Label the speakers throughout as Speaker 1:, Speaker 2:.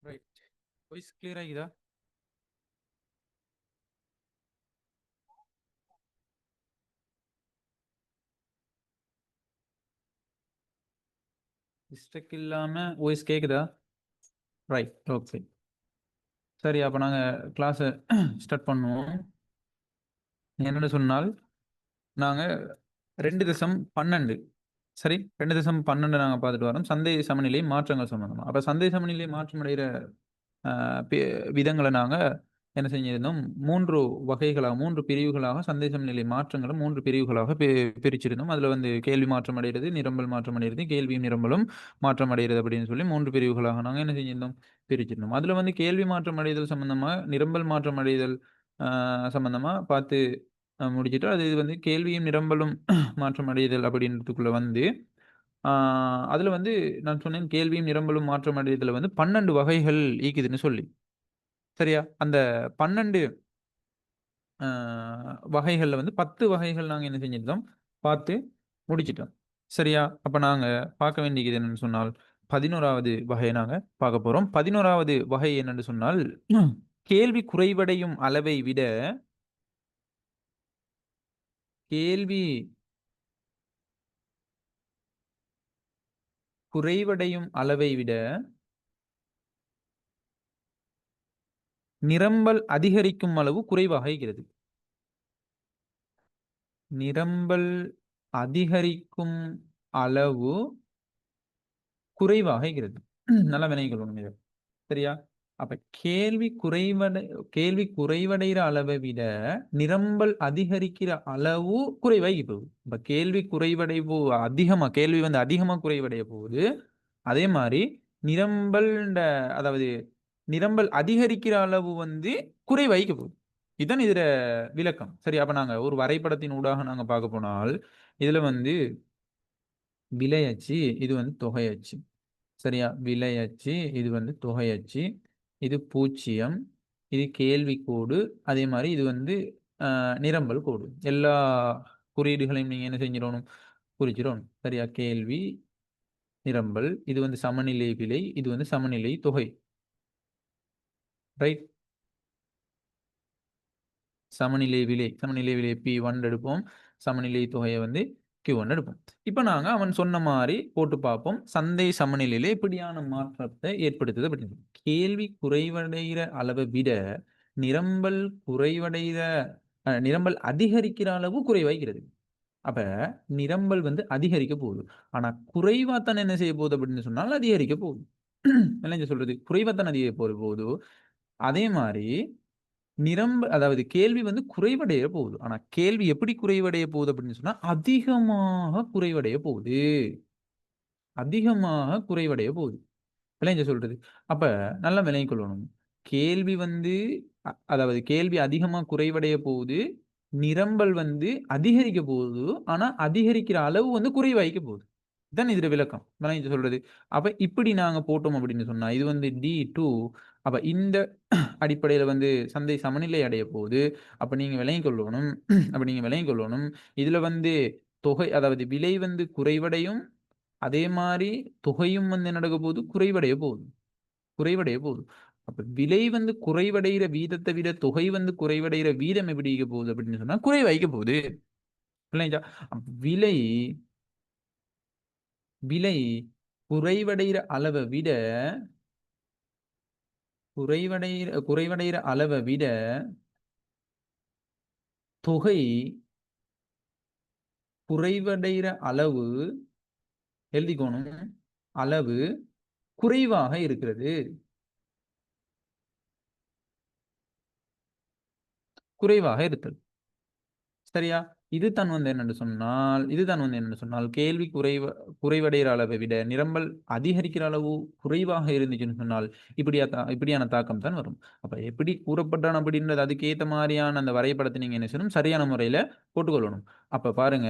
Speaker 1: Right. Voice clear ஆகிதா? Mistake இல்லாம voice கேக்குதா? Right, okay. சரி, அப்போ நாங்கள் கிளாஸை ஸ்டார்ட் பண்ணுவோம். என்னென்னு சொன்னால், நாங்கள் 2.12, சரி, 2.12 நாங்கள் பார்த்துட்டு வரோம். சந்தை சமநிலை மாற்றங்கள் சம்பந்தமா. அப்போ சந்தை சமநிலை மாற்றம் அடைகிற விதங்களை நாங்கள் என்ன செஞ்சிருந்தோம், 3 வகைகளாக 3 பிரிவுகளாக சந்தை சமநிலை மாற்றங்களும் 3 பிரிவுகளாக பிரிச்சிருந்தோம். அதில் வந்து கேள்வி மாற்றம் அடைகிறது, நிரம்பல் மாற்றம் அடைகிறது, கேள்வியும் நிரம்பலும் மாற்றம் அடைகிறது அப்படின்னு சொல்லி 3 பிரிவுகளாக நாங்கள் என்ன செஞ்சிருந்தோம், பிரிச்சிருந்தோம். அதில் வந்து கேள்வி மாற்றம் அடைதல் சம்பந்தமாக, நிரம்பல் மாற்றம் அடைதல் சம்பந்தமாக பார்த்து முடிச்சுட்டு, அது இது வந்து கேள்வியும் நிரம்பலும் மாற்றம் அடைதல் அப்படின்றதுக்குள்ள வந்து அதுல வந்து நான் சொன்னேன், கேள்வியும் நிரம்பலும் மாற்றம் அடைதல வந்து 12 வகைகள் ஈக்குதுன்னு சொல்லி. சரியா? அந்த 12 வகைகள்ல வந்து 10 வகைகள் நாங்க என்ன செஞ்சிருந்தோம், பார்த்து முடிச்சிட்டோம். சரியா? அப்ப நாங்க பார்க்க வேண்டியது என்னன்னு சொன்னால், 11வது வகையை நாங்க பார்க்க போறோம். 11வது வகை என்னன்னு சொன்னால், கேள்வி குறைவடையும் அளவை விட கேள்வி குறைவடையும் அளவை விட நிரம்பல் அதிகரிக்கும் அளவு குறைவாக இருக்கிறது. நிரம்பல் அதிகரிக்கும் அளவு குறைவாக இருக்கிறது. நல்லா விளங்கிக் கொள்ளணும் இதை. சரியா? அப்ப கேள்வி குறைவடைகிற அளவை விட நிரம்பல் அதிகரிக்கிற அளவு குறைவாகி போகுது. இப்ப கேள்வி குறைவடைவு அதிகமா, கேள்வி வந்து அதிகமா குறைவடைய போகுது. அதே மாதிரி நிரம்பல், அதாவது நிரம்பல் அதிகரிக்கிற அளவு வந்து குறைவாய்க்க போகுது. இதுதான் இதுல விளக்கம். சரி, அப்ப நாங்க ஒரு வரைபடத்தின் ஊடாக நாங்க பார்க்க போனால், இதுல வந்து விலை அச்சு, இது வந்து தொகை அச்சு. சரியா? விலை அச்சு, இது வந்து தொகை அச்சு, இது 0, இது கேள்வி கோடு, அதே மாதிரி இது வந்து நிரம்பல் கோடு. எல்லா குறியீடுகளையும் நீங்க என்ன செஞ்சிடணும், குறிச்சிடணும். சரியா? கேள்வி, நிரம்பல், இது வந்து சமநிலை விலை, இது வந்து சமநிலை தொகை. ரைட்? சமநிலை விலை P1 எடுப்போம், சமநிலை தொகையை வந்து Q1 எடுப்போம். இப்ப நாங்க அவன் சொன்ன மாதிரி போட்டு பார்ப்போம், சந்தை சமநிலையில எப்படியான மாற்றத்தை ஏற்படுத்துது அப்படின்னு. கேள்வி குறைவடைகிற அளவை விட நிரம்பல் குறைவடைகிற நிரம்பல் அதிகரிக்கிற அளவு குறைவாகிறது. அப்ப நிரம்பல் வந்து அதிகரிக்க போகுது. ஆனா குறைவாத்தான் என்ன செய்ய போகுது அப்படின்னு சொன்னால் அதிகரிக்க போகுது. என்ன சொல்றது, குறைவாத்தான் அதிகரிக்க போகுது. அதே மாதிரி அதாவது கேள்வி வந்து குறைவடைய போகுது. ஆனா கேள்வி எப்படி குறைவடைய போகுது அப்படின்னு சொன்னா, அதிகமாக குறைவடைய போகுது. அதிகமாக குறைவடைய போகுது. விளங்க சொல்றது. அப்ப நல்லா விளங்கிக் கொள்ளணும். கேள்வி வந்து அதாவது கேள்வி அதிகமா குறைவடைய போகுது. நிரம்பல் வந்து அதிகரிக்க போகுது. ஆனா அதிகரிக்கிற அளவு வந்து குறைவாய்க்க போகுது. இதான் இதுல விளக்கம். விளங்கி சொல்றது. அப்ப இப்படி நாங்க போட்டோம் அப்படின்னு சொன்னா, இது வந்து D2. அப்ப இந்த அடிப்படையில வந்து சந்தை சமநிலை அடைய போகுது. அப்ப நீங்க விளங்கிக் கொள்ளணும். அப்ப நீங்க விளங்கிக் கொள்ளணும். இதுல வந்து தொகை, அதாவது விலை வந்து குறைவடையும். அதே மாரி தொகையும் வந்து என்ன நடக்க போகுது, குறைவடைய போகுது. குறைவடைய போகுது. அப்ப விலை வந்து குறைவடைகிற வீதத்தை விட தொகை வந்து குறைவடைகிற வீதம் எப்படி இருக்க போகுது அப்படின்னு சொன்னா குறைவாய்க்க போகுது. இல்லைங்களா? விலை விலை குறைவடைகிற அளவை விட குறைவடைகிற அளவை விட தொகை குறைவடைகிற அளவு, எழுதிக்கோணும், அளவு குறைவாக இருக்கிறது. குறைவாக இருத்தல். சரியா? இதுதான் வந்து என்னன்னு சொன்னால் கேள்வி குறைவடைகிற அளவை விட நிரம்பல் அதிகரிக்கிற அளவு குறைவாக இருந்துச்சுன்னு சொன்னால் இப்படியான தாக்கம் தான் வரும். அப்ப எப்படி கூறப்பட்டான் அப்படின்றது அதுக்கு ஏத்த மாதிரியான அந்த வரைபடத்தை நீங்க என்ன செய்யணும், சரியான முறையில போட்டுக்கொள்ளணும். அப்ப பாருங்க,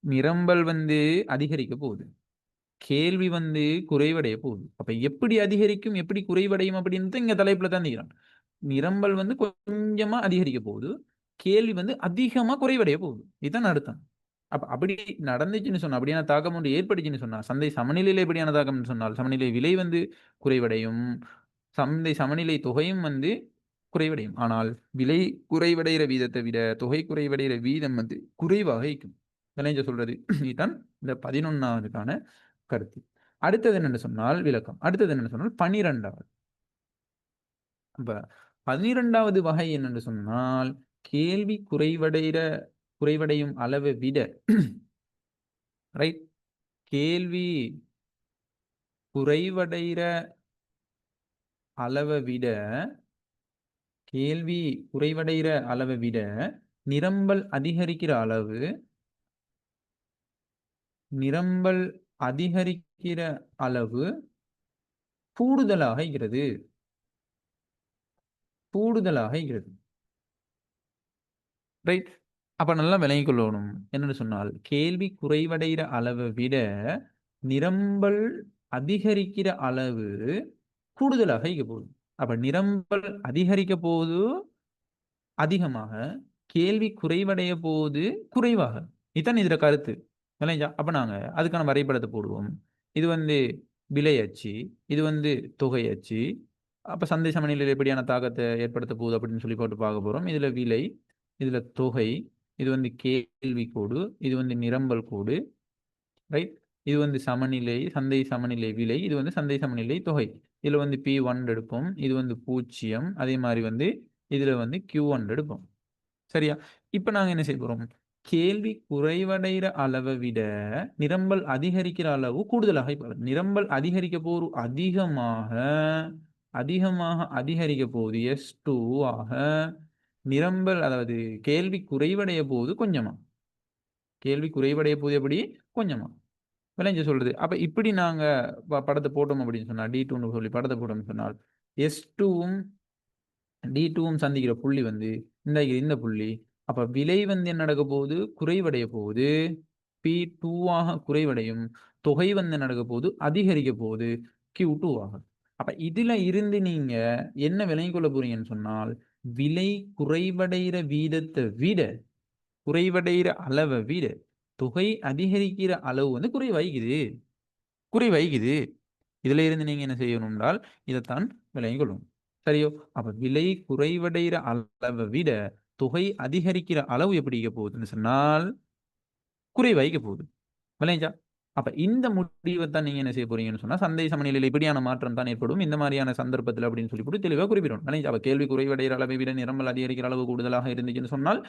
Speaker 1: நிரம்பல் வந்து அதிகரிக்க போகுது, கேள்வி வந்து குறைவடைய போகுது. அப்ப எப்படி அதிகரிக்கும் எப்படி குறைவடையும் அப்படின்றது இங்க தலைப்புல தான் தீரான். நிரம்பல் வந்து கொஞ்சமா அதிகரிக்க போகுது, கேள்வி வந்து அதிகமா குறைவடைய போகுது. இதுதான் அர்த்தம். அப்ப அப்படி நடந்துச்சுன்னு சொன்னா, அப்படியான தாக்கம் ஒன்று ஏற்பட்டுச்சுன்னு சொன்னா, சந்தை சமநிலையில எப்படியான தாக்கம்னு சொன்னால், சமநிலை விலை வந்து குறைவடையும், சந்தை சமநிலை தொகையும் வந்து குறைவடையும். ஆனால் விலை குறைவடைகிற வீதத்தை விட தொகை குறைவடைகிற வீதம் வந்து குறைவாக இருக்கும். விளைஞ்ச சொல்றது இதுதான் இந்த 11வதுக்கான கருத்து. அடுத்தது என்னன்னு சொன்னால் விளக்கம். அடுத்தது என்னன்னு சொன்னால் 12வது. அப்ப 12வது வகை என்னன்னு சொன்னால் கேள்வி குறைவடையும் அளவை விட ரைட் கேள்வி குறைவடைகிற அளவை விட கேள்வி குறைவடைகிற அளவை விட நிரம்பல் அதிகரிக்கிற அளவு கூடுதலாக இருக்கிறது. ரைட். அப்ப நல்லா விளங்கிக் கொள்ளணும். என்னன்னு சொன்னால் கேள்வி குறைவடைகிற அளவை விட நிரம்பல் அதிகரிக்கிற அளவு கூடுதலாக இருக்க போகுது. அப்ப நிரம்பல் அதிகரிக்க போது அதிகமாக, கேள்வி குறைவடைய போது குறைவாக. இதுதான் இதுல கருத்து. விளங்கிச்சா? அப்ப நாங்க அதுக்கான வரைபடத்தை போடுவோம். இது வந்து விலை அச்சு, இது வந்து தொகை அச்சு. அப்ப சந்தை சமநிலையில் எப்படியான தாக்கத்தை ஏற்படுத்த போகுது அப்படின்னு சொல்லி போட்டு பார்க்க போறோம். இதுல விலை, இதுல தொகை, இது வந்து கேள்வி கோடு, இது வந்து நிரம்பல் கோடு, ரைட். இது வந்து சமநிலை, சந்தை சமநிலை விலை, இது வந்து சந்தை சமநிலை தொகை. இதுல வந்து P1 எடுப்போம், இது வந்து 0, அதே மாதிரி வந்து இதுல வந்து Q1 எடுப்போம். சரியா? இப்ப நாங்க என்ன செய்ய போறோம்? கேள்வி குறைவடைகிற அளவை விட நிரம்பல் அதிகரிக்கிற அளவு கூடுதலாக நிரம்பல் அதிகரிக்க போது அதிகமாக அதிகரிக்க போகுது S2 ஆக, நிரம்பல் அதாவது கேள்வி குறைவடைய போது கொஞ்சமா. கேள்வி குறைவடைய போது எப்படி? கொஞ்சமா. விளைஞ்சு சொல்றது. அப்ப இப்படி நாங்க படத்தை போட்டோம் அப்படின்னு சொன்னா D2ன்னு சொல்லி படத்தை போட்டோம்னு சொன்னால் S2வும் D2வும் சந்திக்கிற புள்ளி வந்து இந்த புள்ளி. அப்ப விலை வந்து என்ன நடக்க போகுது? குறைவடைய போகுது. P2 ஆக குறைவடையும். தொகை வந்து நடக்க போகுது? அதிகரிக்க போகுது. Q2 ஆக. அப்ப இதுல இருந்து நீங்க என்ன விளங்கிக் கொள்ள போறீங்கன்னு சொன்னால் விலை குறைவடைகிற வீதத்தை விட குறைவடைகிற அளவை விட தொகை அதிகரிக்கிற அளவு வந்து குறைவாய்க்குது. இதுல இருந்து நீங்க என்ன செய்யணும் என்றால் இதைத்தான் விளங்கிக் கொள்ளணும். சரியோ? அப்ப விலை குறைவடைகிற அளவை விட தொகை அதிகரிக்கிற அளவு எப்படி இருக்க போகுதுன்னு சொன்னால் குறைவாய்க்க போகுது. விளைஞ்சா? அப்ப இந்த முடிவை தான் நீங்க என்ன செய்ய போறீங்கன்னு சொன்னா சந்தை சமநிலையில் இப்படியான மாற்றம் தான் ஏற்படும் இந்த மாதிரியான சந்தர்ப்பத்தில் அப்படின்னு சொல்லி போட்டு தெளிவாக குறிப்பிடணும். விளைஞ்சா? அப்ப கேள்வி குறைவடைகிற அளவை விட நிரம்பல் அதிகரிக்கிற அளவு கூடுதலாக இருந்துச்சுன்னு சொன்னால்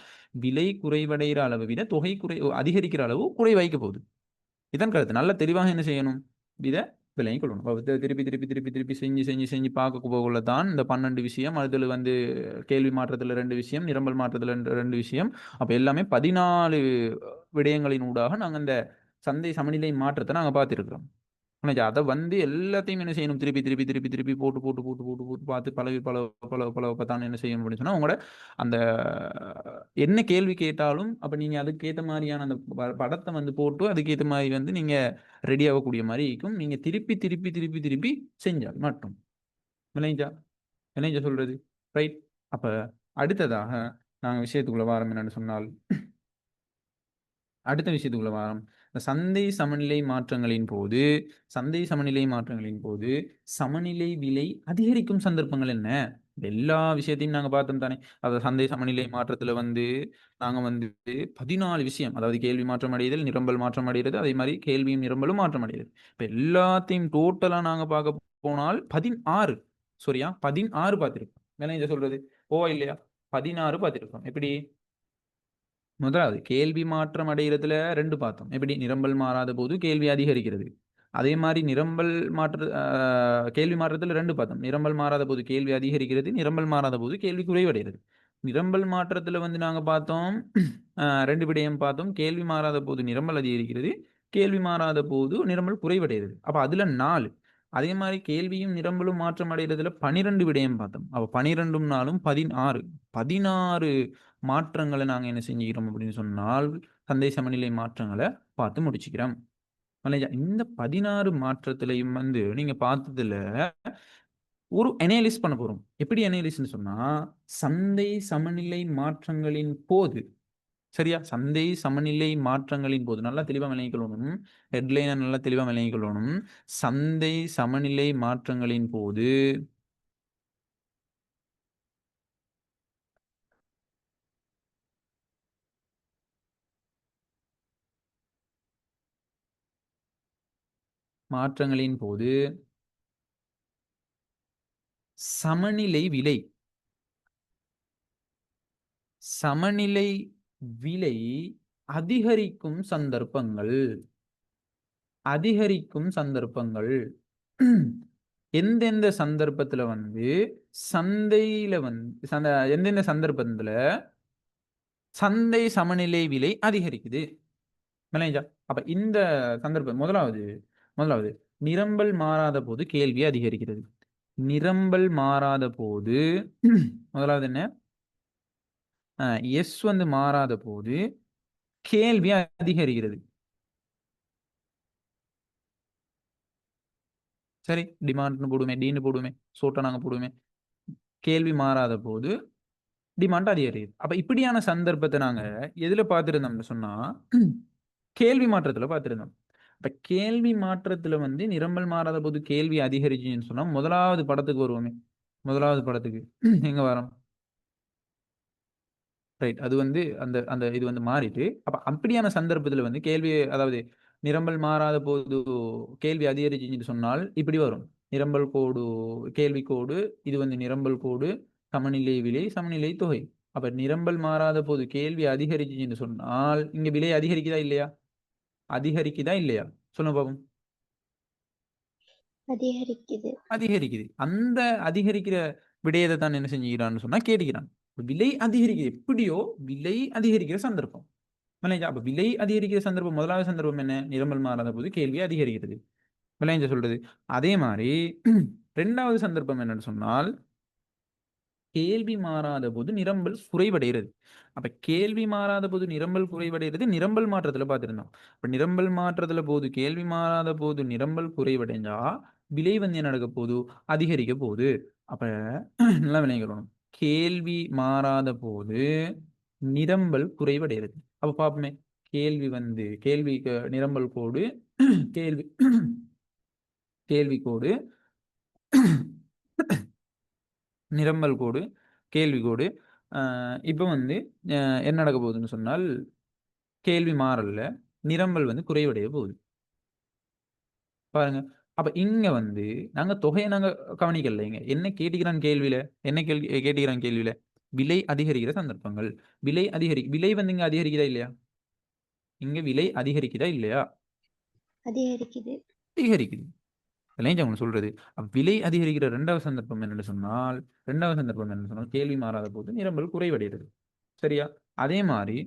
Speaker 1: விலை குறைவடைகிற அளவை விட தொகை அதிகரிக்கிற அளவு குறைவாய்க்க போகுது. இதான் கருத்து. நல்ல தெளிவாக என்ன செய்யணும்? இதை விளங்கிக் கொள்ளணும். திருப்பி செஞ்சு பார்க்க போகல தான் இந்த 12 விஷயம். அதுல வந்து கேள்வி மாற்றத்துல 2 விஷயம், நிரம்பல் மாற்றத்துல 2 விஷயம். அப்ப எல்லாமே 14 விடயங்களின் ஊடாக நாங்க இந்த சந்தை சமநிலை மாற்றத்தை நாங்க பார்த்திருக்கிறோம். அதை வந்து எல்லாத்தையும் என்ன செய்யணும்? திருப்பி போட்டு பார்த்து பல என்ன செய்யணும் அப்படின்னு சொன்னா உங்களோட அந்த என்ன கேள்வி கேட்டாலும் அப்ப நீங்க அதுக்கேற்ற மாதிரியான அந்த படத்தை வந்து போட்டு அதுக்கேற்ற மாதிரி வந்து நீங்க ரெடி ஆகக்கூடிய மாதிரி இருக்கும். நீங்க திருப்பி செஞ்சால் மட்டும். விளைஞ்சா சொல்றது ரைட். அப்ப அடுத்ததாக நாங்க விஷயத்துக்குள்ள வாரம் என்னன்னு சொன்னால் அடுத்த விஷயத்துக்குள்ள வாரம் இந்த சந்தை சமநிலை மாற்றங்களின் போது சமநிலை விலை அதிகரிக்கும் சந்தர்ப்பங்கள் என்ன? எல்லா விஷயத்தையும் நாங்க பார்த்தோம் தானே. அதாவது சந்தை சமநிலை மாற்றத்துல வந்து நாங்க வந்து 14 விஷயம், அதாவது கேள்வி மாற்றம் அடைதல், நிரம்பல் மாற்றம் அடைகிறது, அதே மாதிரி கேள்வியும் நிரம்பலும் மாற்றம் அடைகிறது. இப்ப எல்லாத்தையும் டோட்டலா நாங்க பார்க்க போனால் 16 பார்த்திருக்கோம். வேலை சொல்றது ஓ இல்லையா? 16 பார்த்திருக்கோம். எப்படி? முதலாவது கேள்வி மாற்றம் அடைகிறதுல 2 பார்த்தோம். எப்படி? நிரம்பல் மாறாத போது கேள்வி அதிகரிக்கிறது. அதே மாதிரி கேள்வி மாற்றத்துல 2 பார்த்தோம். நிரம்பல் மாறாத போது கேள்வி அதிகரிக்கிறது, நிரம்பல் மாறாத போது கேள்வி குறைவடைகிறது. நிரம்பல் மாற்றத்துல வந்து நாங்க பார்த்தோம் 2 விடயம் பார்த்தோம். கேள்வி மாறாத போது நிரம்பல் அதிகரிக்கிறது, கேள்வி மாறாத போது நிரம்பல் குறைவடைகிறது. அப்ப அதுல 4. அதே மாதிரி கேள்வியும் நிரம்பலும் மாற்றம் அடைகிறதுல 12 விடயம் பார்த்தோம். அப்ப 12ம் 4ம் 16 மாற்றங்களை நாங்க என்ன செஞ்சுக்கிறோம் அப்படின்னு சொன்னால் சந்தை சமநிலை மாற்றங்களை பார்த்து முடிச்சுக்கிறோம். இந்த 16 மாற்றத்திலையும் வந்து நீங்க பார்த்ததுல ஒரு அனலைஸ் பண்ண போறோம். எப்படி அனலைஸ்ன்னு சொன்னா சந்தை சமநிலை மாற்றங்களின் போது, சரியா? சந்தை சமநிலை மாற்றங்களின் போது நல்லா தெளிவா விளங்கிக் கொள்ளணும். ஹெட்லைனை நல்லா தெளிவா விளங்கிக் கொள்ளணும். சந்தை சமநிலை மாற்றங்களின் போது மாற்றங்களின் போது சமநிலை விலை சமநிலை விலை அதிகரிக்கும் சந்தர்ப்பங்கள் எந்தெந்த சந்தர்ப்பத்துல வந்து சந்தையில வந்து எந்தெந்த சந்தர்ப்பத்துல சந்தை சமநிலை விலை அதிகரிக்குது. விளைஞ்சா அப்ப இந்த சந்தர்ப்பம் முதலாவது நிரம்பல் மாறாத போது கேள்வி அதிகரிக்கிறது. நிரம்பல் மாறாத போது முதலாவது என்ன, எஸ் வந்து மாறாத போது கேள்வி அதிகரிக்கிறது. சரி, டிமாண்ட்னு போடுமே, டீன்னு போடுமே, சோட்டை நாங்க போடுமே. கேள்வி மாறாத போது டிமாண்ட் அதிகரிக்குது. அப்ப இப்படியான சந்தர்ப்பத்தை நாங்க எதுல பார்த்திருந்தோம்னு சொன்னா கேள்வி மாற்றத்துல பார்த்திருந்தோம். இப்ப கேள்வி மாற்றத்துல வந்து நிரம்பல் மாறாத போது கேள்வி அதிகரிச்சுன்னு சொன்னா முதலாவது படத்துக்கு வருவோமே. முதலாவது படத்துக்கு எங்க வரோம்? ரைட். அது வந்து அந்த அந்த இது வந்து மாறிட்டு அப்ப அப்படியான சந்தர்ப்பத்துல வந்து கேள்வி, அதாவது நிரம்பல் மாறாத போது கேள்வி அதிகரிச்சுன்னு சொன்னால் இப்படி வரும். நிரம்பல் கோடு கேள்வி கோடு, இது வந்து நிரம்பல் கோடு, சமநிலை விலை, சமநிலை தொகை. அப்ப நிரம்பல் மாறாத போது கேள்வி அதிகரிச்சுன்னு சொன்னால் இங்க விலை அதிகரிக்குதா இல்லையா? அதிகரிக்குதா இல்லையா? சொல்லுங்க பாப்போம்.
Speaker 2: அதிகரிக்குது.
Speaker 1: அதிகரிக்குது. அந்த அதிகரிக்கிற விடயத்தை தான் என்ன செஞ்சுக்கிறான்னு சொன்னா கேட்டுக்கிறான். விலை அதிகரிக்குது, எப்படியோ விலை அதிகரிக்கிற சந்தர்ப்பம். விளைஞ்சா அப்ப விலை அதிகரிக்கிற சந்தர்ப்பம், முதலாவது சந்தர்ப்பம் என்ன, நிரம்பல் மாறாத போது கேள்வி அதிகரிக்கிறது. விளைஞ்ச சொல்றது. அதே மாதிரி இரண்டாவது சந்தர்ப்பம் என்னன்னு சொன்னால் கேள்வி மாறாத போது நிரம்பல் குறைவடைகிறது. அப்ப கேள்வி மாறாத போது நிரம்பல் குறைவடைகிறது நிரம்பல் மாற்றத்துல பார்த்திருந்தோம். இப்ப நிரம்பல் மாற்றத்துல போது கேள்வி மாறாத போது நிரம்பல் குறைவடைஞ்சா விலை வந்து என்ன நடக்க போகுது, அதிகரிக்க போகுது. அப்ப நல்லா விளையணும். கேள்வி மாறாத போது நிரம்பல் குறைவடைகிறது. அப்ப பார்ப்போமே, கேள்விக்கு நிரம்பல் கோடு, கேள்வி கேள்வி கோடு, நிரம்பல் கோடு, கேள்வி கோடு. இப்போ வந்து என்ன நடக்க போகுதுன்னு சொன்னால் கேள்வி மாறல, நிரம்பல் வந்து குறைவடைய போகுது. பாருங்க. அப்ப இங்க வந்து நாங்க தொகையை நாங்க கவனிக்கலைங்க. என்ன கேட்டுக்கிறான் கேள்வியில, என்ன கேட்டுக்கிறான் கேள்வியில, விலை அதிகரிக்கிற சந்தர்ப்பங்கள். விலை வந்து இங்க அதிகரிக்குதா இல்லையா? இங்க விலை அதிகரிக்குதா இல்லையா?
Speaker 2: அதிகரிக்குது.
Speaker 1: அதிகரிக்குது. அவங்க சொல்றது. விலை அதிகரிக்கிற இரண்டாவது சந்தர்ப்பம் என்னன்னு சொன்னால் கேள்வி மாறாத போது நிரம்பல் குறைவடைகிறது. சரியா? அதே மாதிரி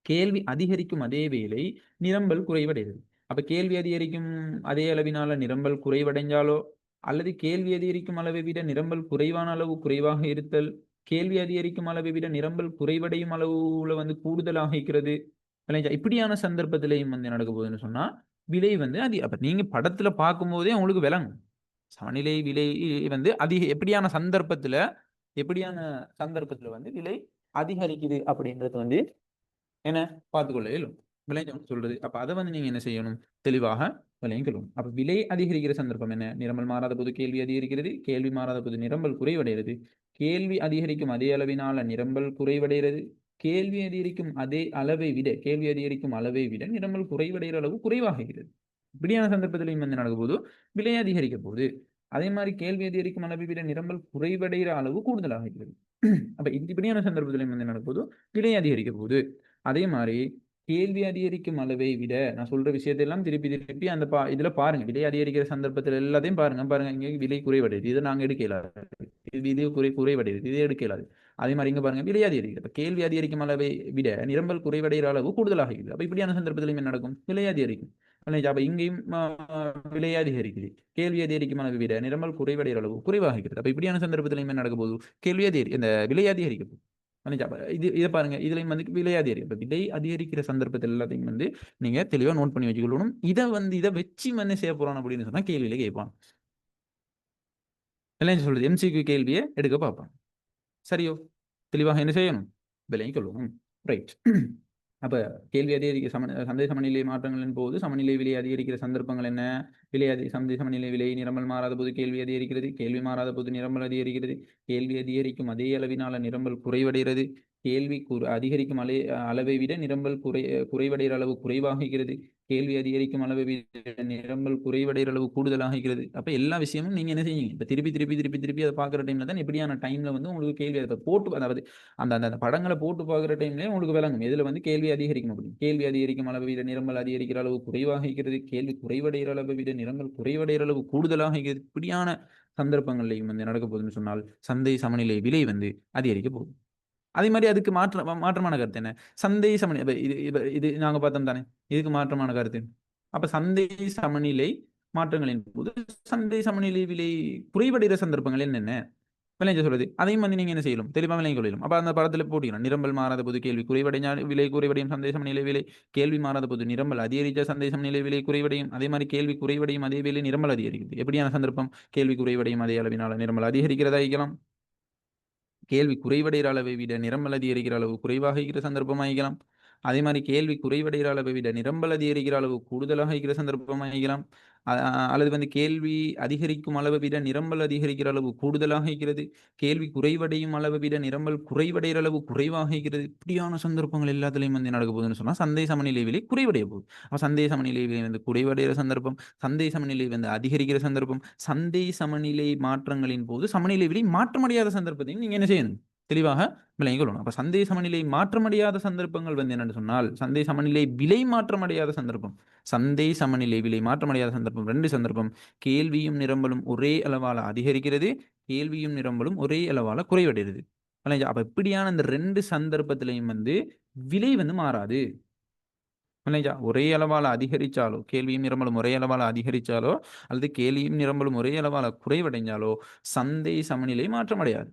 Speaker 1: கேள்வி அதிகரிக்கும் அதே வேளை நிரம்பல் குறைவடைகிறது. அப்ப கேள்வி அதிகரிக்கும் அதே அளவினால நிரம்பல் குறைவடைஞ்சாலோ, அல்லது கேள்வி அதிகரிக்கும் அளவை விட நிரம்பல் குறைவான அளவு குறைவாக இருத்தல், கேள்வி அதிகரிக்கும் அளவை விட நிரம்பல் குறைவடையும் அளவுல வந்து கூடுதலாக இருக்கிறது. இப்படியான சந்தர்ப்பத்திலையும் வந்து நடக்க போகுதுன்னு சொன்னா விலை வந்து அப்ப நீங்க படத்துல பார்க்கும் போதே உங்களுக்கு விளங்கும். சமநிலை விலை வந்து எப்படியான சந்தர்ப்பத்துல வந்து விலை அதிகரிக்குது அப்படின்றது வந்து என்ன பார்த்துக்கொள்ள இயலும். விளைஞ்சவன் சொல்றது. அப்ப அதை வந்து நீங்க என்ன செய்யணும், தெளிவாக விளையங்களும். அப்ப விலை அதிகரிக்கிற சந்தர்ப்பம் என்ன, நிரம்பல் மாறாத போது கேள்வி அதிகரிக்கிறது, கேள்வி மாறாத போது நிரம்பல் குறைவடைகிறது, கேள்வி அதிகரிக்கும் அதே அளவினால நிரம்பல் குறைவடைகிறது, கேள்வி அதிகரிக்கும் அளவை விட நிரம்பல் குறைவடைகிற அளவு குறைவாகிறது. இப்படியான சந்தர்ப்பத்திலையும் வந்து நடக்க போது விலை அதிகரிக்க போகுது. அதே மாதிரி கேள்வி அதிகரிக்கும் அளவை விட நிரம்பல் குறைவடைகிற அளவு கூடுதலாக இருக்கிறது. அப்ப இப்படியான சந்தர்ப்பத்திலையும் வந்து நடக்க போது விலை அதிகரிக்க போகுது. அதே மாதிரி கேள்வி அதிகரிக்கும் அளவை விட நான் சொல்ற விஷயத்தெல்லாம் திருப்பி திருப்பி அந்த இதுல பாருங்க, விலை அதிகரிக்கிற சந்தர்ப்பத்தில் எல்லாத்தையும் பாருங்க இங்க விலை குறைவடையுது, இதை நாங்க எடுக்கலாது, விலை குறைவடையுது, இதை எடுக்கலாது. அதே மாதிரி இங்க பாருங்க விலை அதிகரிக்குது. அப்ப கேள்வி அதிகரிக்கும் அளவை விட நிரம்பல் குறைவடைகிற அளவு கூடுதலாக இருக்குது. அப்ப இப்படியான சந்தர்ப்பத்திலும் என்ன நடக்கும், விலை அதிகரிக்கும். அப்ப இங்கேயும் விலை அதிகரிக்குது, கேள்வி அதிகரிக்கும் அளவை விட நிரம்பல் குறைவடைகிற அளவு குறைவாக இருக்கிறது. அப்ப இப்படியான சந்தர்ப்பத்திலும் என்ன நடக்க போகுது, இந்த விலை அதிகரிக்கும். இதை பாருங்க, இதுலயும் வந்து விலை அதிகரிக்கும். விலை அதிகரிக்கிற சந்தர்ப்பத்தில் எல்லாத்தையும் வந்து நீங்க தெளிவா நோட் பண்ணி வச்சுக்கொள்ளணும். இதை வச்சு என்ன செய்ய போறான் அப்படின்னு சொன்னா கேள்வியில கேட்பான். எல்லாம் சொல்றது எம்சிக்யூ கேள்வியை எடுக்க பார்ப்பான். சரியோ? தெளிவாக என்ன செய்யணும், விலையும் கொள்ளணும். ரைட். அப்ப கேள்வி அதிகரிக்க சந்தை சமநிலை மாற்றங்களின் போது சமநிலை விலை அதிகரிக்கிற சந்தர்ப்பங்கள் என்ன, சந்தை சமநிலை விலை நிரம்பல் மாறாத போது கேள்வி அதிகரிக்கிறது, கேள்வி மாறாத போது நிரம்பல் அதிகரிக்கிறது, கேள்வி அதிகரிக்கும் அதே அளவினால நிரம்பல் குறைவடைகிறது, கேள்வி அதிகரிக்கும் அளவை விட நிரம்பல் குறைவடைகிற அளவு குறைவாகிறது. கேள்வி அதிகரிக்கும் அளவை விட நிரம்பல் குறைவடைகிற அளவு கூடுதலாகிறது. அப்ப எல்லா விஷயமும் நீங்க என்ன செய்யுங்க, இப்ப திருப்பி திருப்பி திருப்பி திருப்பி அதை பார்க்குற டைம்ல தான் எப்படியான டைம்ல வந்து உங்களுக்கு கேள்வி அதை போட்டு, அதாவது அந்த அந்த படங்களை போட்டு பார்க்குற டைம்லயே உங்களுக்கு விளங்கும் இதுல வந்து கேள்வி அதிகரிக்கும் அப்படின்னு. கேள்வி அதிகரிக்கும் அளவை விட நிரம்பல் அதிகரிக்கிற அளவு குறைவாகிறது. கேள்வி குறைவடைகிற அளவை விட நிரம்பல் குறைவடைகிற அளவு கூடுதலாகிறது. இப்படியான சந்தர்ப்பங்கள்லையும் வந்து நடக்க போகுதுன்னு சொன்னால் சந்தை சமநிலை விலை வந்து அதிகரிக்க போகுது. அதே மாதிரி அதுக்கு மாற்றமான கருத்து என்ன? சந்தை சமநிலை இது நாங்க பார்த்தோம் தானே, இதுக்கு மாற்றமான கருத்து. அப்ப சந்தை சமநிலை மாற்றங்களின் போது சந்தை சமநிலை விலை குறைவடைகிற சந்தர்ப்பங்கள் என்னென்ன விளைஞ்ச சொல்றது, அதையும் வந்து நீங்க என்ன செய்யலாம், தெளிவாக விளங்கிக் கொள்ளலாம். அப்ப அந்த படத்துல போட்டிக்கலாம், நிரம்பல் மாறாத போது கேள்வி குறைவடைஞ்சா விலை குறைவடையும் சந்தை சமநிலை விலை, கேள்வி மாறாத போது நிரம்பல் அதிகரிச்சா சந்தை சமநிலை விலை குறைவடையும். அதே மாதிரி கேள்வி குறைவடையும் அதே வேலை நிரம்பல் அதிகரிக்குது. எப்படியான சந்தர்ப்பம்? கேள்வி குறைவடையும் அதே அளவினால நிரம்பல் அதிகரிக்கிறதா இருக்கலாம். கேள்வி குறைவடைகிற அளவை விட நிரம்பல் அதிகரிக்கிற அளவு குறைவாக இருக்கிற சந்தர்ப்பமாகிக்கலாம். அதே மாதிரி கேள்வி குறைவடைகிற அளவை விட நிரம்பல் அதிகரிக்கிற அளவு கூடுதலாக இருக்கிற சந்தர்ப்பமாகிக்கலாம். அல்லது வந்து கேள்வி அதிகரிக்கும் அளவை விட நிரம்பல் அதிகரிக்கிற அளவு கூடுதலாக இருக்கிறது. கேள்வி குறைவடையும் அளவை விட நிரம்பல் குறைவடைகிற அளவு குறைவாக இருக்கிறது. இப்படியான சந்தர்ப்பங்கள் எல்லாத்துலேயும் வந்து நடக்க போகுதுன்னு சொன்னால் சந்தை சமநிலை விலை குறைவடைய போகுது. அப்போ சந்தை சமநிலை விலை வந்து குறைவடைகிற சந்தர்ப்பம், சந்தை சமநிலை வந்து அதிகரிக்கிற சந்தர்ப்பம், சந்தை சமநிலை மாற்றங்களின் போது சமநிலை விலை மாற்றமடையாத சந்தர்ப்பத்தையும் நீங்க என்ன செய்யணும், தெளிவாக விளங்கிக் கொள்ளணும். அப்ப சந்தை சமநிலை மாற்றமடையாத சந்தர்ப்பங்கள் வந்து என்னன்னு சொன்னால் சந்தை சமநிலை விலை மாற்றமடையாத சந்தர்ப்பம், சந்தை சமநிலை விலை மாற்றமடையாத சந்தர்ப்பம் 2 சந்தர்ப்பம். கேள்வியும் நிரம்பலும் ஒரே அளவால அதிகரிக்கிறது, கேள்வியும் நிரம்பலும் ஒரே அளவால குறைவடைகிறது. அப்ப இப்படியான இந்த 2 சந்தர்ப்பத்திலையும் வந்து விலை வந்து மாறாது. ஒரே அளவால அதிகரிச்சாலோ, கேள்வியும் நிரம்பலும் ஒரே அளவால அதிகரிச்சாலோ அல்லது கேள்வியும் நிரம்பலும் ஒரே அளவால குறைவடைஞ்சாலோ சந்தை சமநிலை மாற்றமடையாது.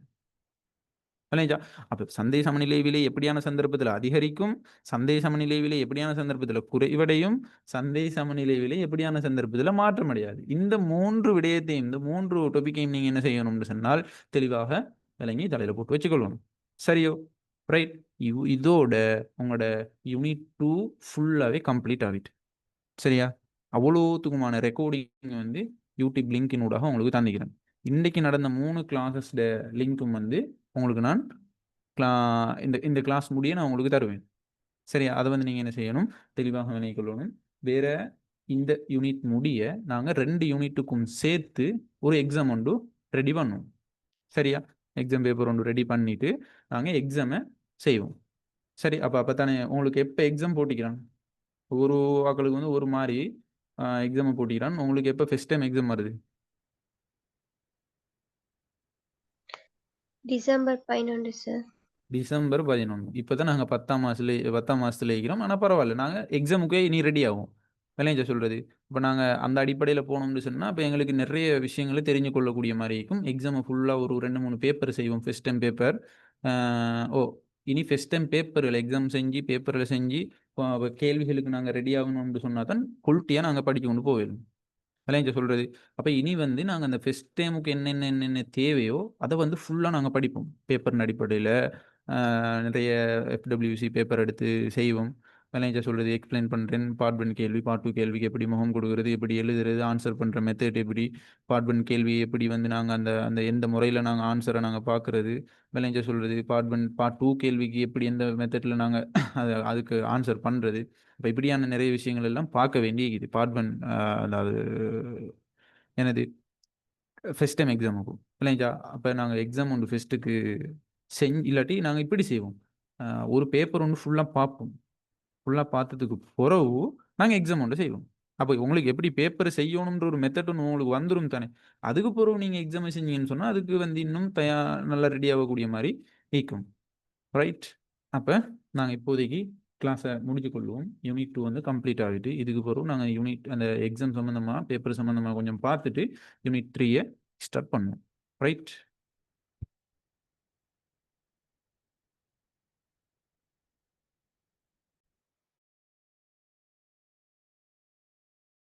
Speaker 1: அப்ப சந்தை சமநிலை விலை எப்படியான சந்தர்ப்பத்தில் அதிகரிக்கும், சந்தை சமநிலை விலை எப்படியான சந்தர்ப்பத்தில் குறைவடையும், சந்தை சமநிலை விலை எப்படியான சந்தர்ப்பத்தில் மாற்றமடையாது. இந்த 3 விடயத்தையும், இந்த 3 டொபிக்கையும் நீங்க என்ன செய்யணும்னு சொன்னால் தெளிவாக விளங்கி தலையில போட்டு வச்சுக்கொள்ளணும். சரியோ? ரைட். இதோட உங்களோட யூனிட் 2 ஃபுல்லாவே கம்ப்ளீட் ஆகிட்டு. சரியா? அவ்வளோத்துக்குமான ரெக்கார்டிங் வந்து யூடியூப் லிங்கினூடாக உங்களுக்கு தந்திக்கிறேன். இன்னைக்கு நடந்த 3 கிளாஸஸ்ட லிங்க்கும் வந்து உங்களுக்கு நான் இந்த கிளாஸ் முடிய நான் உங்களுக்கு தருவேன். சரியா? அதை வந்து நீங்க என்ன செய்யணும், தெளிவாக விளங்கிக் கொள்ளணும். வேற இந்த யூனிட் முடிய நாங்க 2 யூனிட்டுக்கும் சேர்த்து ஒரு எக்ஸாம் ஒன்று ரெடி பண்ணுவோம். சரியா? எக்ஸாம் பேப்பர் ஒன்று ரெடி பண்ணிட்டு நாங்க எக்ஸாமை செய்வோம். சரி, அப்பத்தானே உங்களுக்கு எப்போ எக்ஸாம் போட்டிக்கிறான், ஒரு ஆக்களுக்கு வந்து ஒரு மாதிரி எக்ஸாமை போட்டிக்கிறான். உங்களுக்கு எப்போ ஃபர்ஸ்ட் டைம் எக்ஸாம் வருது?
Speaker 2: December 11 sir.
Speaker 1: டிசம்பர் 11. இப்போதான் நாங்கள் 10ஆம் மாதத்துல இருக்கிறோம். ஆனால் பரவாயில்ல, நாங்கள் எக்ஸாமுக்கே இனி ரெடி ஆகும். விளைஞ்ச சொல்கிறது. இப்போ நாங்கள் அந்த அடிப்படையில் போனோம்னு சொன்னால் இப்போ எங்களுக்கு நிறைய விஷயங்களை தெரிஞ்சு கொள்ளக்கூடிய மாதிரி இருக்கும். எக்ஸாமை ஃபுல்லாக ஒரு 2-3 பேப்பர் செய்வோம். First time paper. இனி ஃபர்ஸ்ட் டைம் பேப்பரில் எக்ஸாம் செஞ்சு பேப்பரில் செஞ்சு கேள்விகளுக்கு நாங்கள் ரெடி ஆகணும்னு சொன்னால் தான் குவாலிட்டியாக நாங்கள் படித்து கொண்டு போயிடும். விளைஞ்ச சொல்கிறது. அப்போ இனி வந்து நாங்கள் அந்த ஃபர்ஸ்ட் டைமுக்கு என்னென்ன தேவையோ அதை வந்து ஃபுல்லாக நாங்கள் படிப்போம். பேப்பரின் அடிப்படையில் நிறைய எஃப்டபிள்யூசி பேப்பர் எடுத்து செய்வோம். விளைஞ்ச சொல்கிறது எக்ஸ்பிளைன் பண்ணுறேன். பார்ட் 1 கேள்வி, பார்ட் 2 கேள்விக்கு எப்படி முகம் கொடுக்குறது, எப்படி எழுதுறது, ஆன்சர் பண்ணுற மெத்தட் எப்படி, பார்ட் 1 கேள்வி எப்படி வந்து நாங்கள் அந்த அந்த எந்த முறையில் நாங்கள் ஆன்சரை நாங்கள் பார்க்குறது, விளைஞ்ச சொல்கிறது பார்ட் 1 பார்ட் 2 கேள்விக்கு எப்படி எந்த மெத்தடில் நாங்கள் அதுக்கு ஆன்சர் பண்ணுறது. இப்போ இப்படியான நிறைய விஷயங்கள் எல்லாம் பார்க்க வேண்டியது பார்ட் 1, அதாவது எனது ஃபர்ஸ்ட் டைம் எக்ஸாமுக்கும் இல்லைங்களா. அப்போ நாங்கள் எக்ஸாம் ஒன்று ஃபெஸ்ட்டுக்கு இல்லாட்டி நாங்கள் இப்படி செய்வோம். ஒரு பேப்பர் ஒன்று ஃபுல்லாக பார்ப்போம். ஃபுல்லாக பார்த்ததுக்கு பிறகு நாங்கள் எக்ஸாம் ஒன்று செய்வோம். அப்போ உங்களுக்கு எப்படி பேப்பர் செய்யணுன்ற ஒரு மெத்தட் ஒன்று உங்களுக்கு வந்துடும் தானே. அதுக்கு பிறகு நீங்கள் எக்ஸாம் செஞ்சீங்கன்னு சொன்னால் அதுக்கு வந்து இன்னும் நல்லா ரெடி ஆகக்கூடிய மாதிரி இருக்கும். ரைட். அப்போ நாங்கள் இப்போதைக்கு கிளாஸை முடிச்சு கொள்வோம். யூனிட் 2 வந்து கம்ப்ளீட் ஆகிட்டு இதுக்கு பிறகு நாங்கள் அந்த எக்ஸாம் சம்மந்தமாக பேப்பர் சம்மந்தமாக கொஞ்சம் பார்த்துட்டு யூனிட் 3 ஸ்டார்ட் பண்ணுவோம். ரைட்.